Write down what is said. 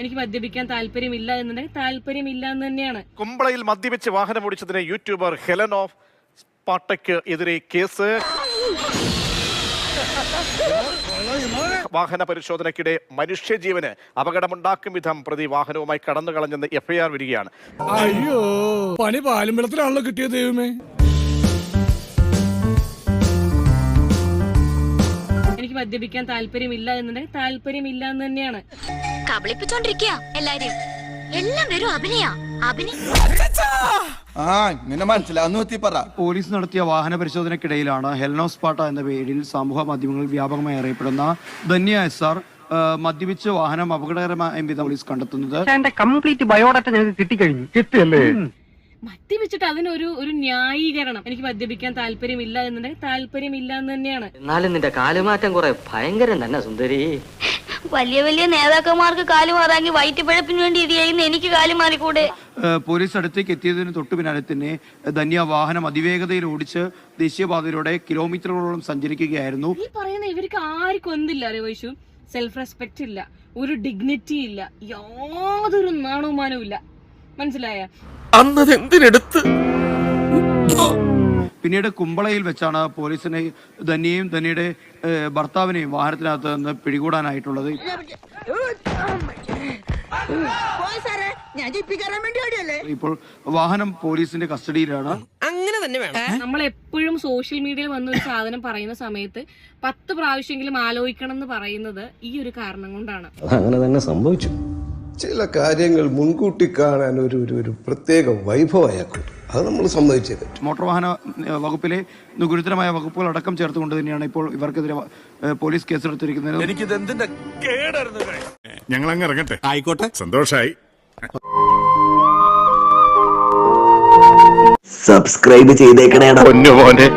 എനിക്ക് മദ്യപിക്കാൻ താല്പര്യമില്ല എന്നുണ്ടെങ്കിൽ താല്പര്യമില്ല എന്ന് തന്നെയാണ്. കുമ്പളയിൽ മദ്യപിച്ച് വാഹനം ഓടിച്ചതിന് യൂട്യൂബർ ഹെലൻ ഓഫ് സ്പാട്ടയ്ക്ക് എതിരെ കേസ്. വാഹന പരിശോധനയ്ക്കിടെ മനുഷ്യജീവന് അപകടമുണ്ടാക്കും വിധം പ്രതി വാഹനവുമായി കടന്നു കളഞ്ഞെന്ന് എഫ്ഐആർ വരികയാണ്. അയ്യോ, പണി പാലുമ്പളത്തിലാണല്ലോ കിട്ടിയത് ദൈവമേ. എനിക്ക് മദ്യപിക്കാൻ താല്പര്യമില്ല എന്നുണ്ടെങ്കിൽ താല്പര്യമില്ല എന്ന് തന്നെയാണ്. കബളിപ്പിച്ചോണ്ടിരിക്കുക എല്ലാരും. എല്ലാം വെറും അഭിനയം. നിന്നെ മനസ്സിലാന്ന് പറ. പോലീസ് നടത്തിയ വാഹന പരിശോധനയ്ക്കിടയിലാണ് ഹെലനോസ് പാട്ട എന്ന പേരിൽ സമൂഹ മാധ്യമങ്ങളിൽ വ്യാപകമായി അറിയപ്പെടുന്ന ധന്യ SR മദ്യപിച്ച് വാഹനം അപകടകരമായ വിധം പോലീസ് കണ്ടെത്തുന്നത്. കംപ്ലീറ്റ് ബയോഡാറ്റ ഞങ്ങൾക്ക് കിട്ടിക്കഴിഞ്ഞു. കിട്ടിയല്ലേ? മദ്യപിച്ചിട്ട് അതിനൊരു ന്യായീകരണം. എനിക്ക് മദ്യപിക്കാൻ താല്പര്യമില്ല എന്നുണ്ടെങ്കിൽ താല്പര്യമില്ല എന്ന് തന്നെയാണ്. എന്നാലും നിന്റെ കാലുമാറ്റം കുറെ ഭയങ്കരം തന്നെ സുന്ദരി. വലിയ വലിയ നേതാക്കന്മാർക്ക് കാലു മാറാങ്കി വയറ്റുപിഴപ്പിന് വേണ്ടി ഇത് ചെയ്യുന്ന എനിക്ക് കാലു മാറിക്കൂടെ? പോലീസ് അടുത്തേക്ക് എത്തിയതിന് തൊട്ടു പിന്നാലെ തന്നെ ധന്യ വാഹനം അതിവേഗതയിൽ ഓടിച്ച് ദേശീയപാതയിലൂടെ കിലോമീറ്ററുകളോളം സഞ്ചരിക്കുകയായിരുന്നു. ഈ പറയുന്ന ഇവർക്ക് ആർക്കും എന്തില്ല അറിയോ വൈഷു? സെൽഫ് റെസ്പെക്ട് ഇല്ല, ഒരു ഡിഗ്നിറ്റി ഇല്ല, യാതൊരു നാണവുമാനവും ഇല്ല. മനസ്സിലായ? പിന്നീട് കുമ്പളയിൽ വെച്ചാണ് പോലീസിനെ ധന്യയും ധന്യയുടെ ഭർത്താവിനെയും വാഹനത്തിനകത്ത് നിന്ന് പിടികൂടാനായിട്ടുള്ളത്. ഇപ്പോൾ വാഹനം പോലീസിന്റെ കസ്റ്റഡിയിലാണ്. അങ്ങനെ തന്നെ വേണം. നമ്മൾ എപ്പോഴും സോഷ്യൽ മീഡിയയിൽ വന്നൊരു സാധനം പറയുന്ന സമയത്ത് 10 പ്രാവശ്യമെങ്കിലും ആലോചിക്കണം എന്ന് പറയുന്നത് ഈ ഒരു കാരണം കൊണ്ടാണ്. അങ്ങനെ തന്നെ സംഭവിച്ചു. ചില കാര്യങ്ങൾ മുൻകൂട്ടി കാണാൻ ഒരു പ്രത്യേക വൈഭവമാക്കും. അത് നമ്മൾ സമ്മതിച്ചേ പറ്റും. മോട്ടോർ വാഹന വകുപ്പിലെ ഗുരുതരമായ വകുപ്പുകൾ അടക്കം ചേർത്തുകൊണ്ട് തന്നെയാണ് ഇപ്പോൾ ഇവർക്കെതിരെ പോലീസ് കേസെടുത്തിരിക്കുന്നത്. ഞങ്ങൾ അങ്ങ് ഇറങ്ങട്ടെ. ആയിക്കോട്ടെ, സന്തോഷായി. സബ്സ്ക്രൈബ് ചെയ്തേക്കണേടാ പൊന്നു മോനെ.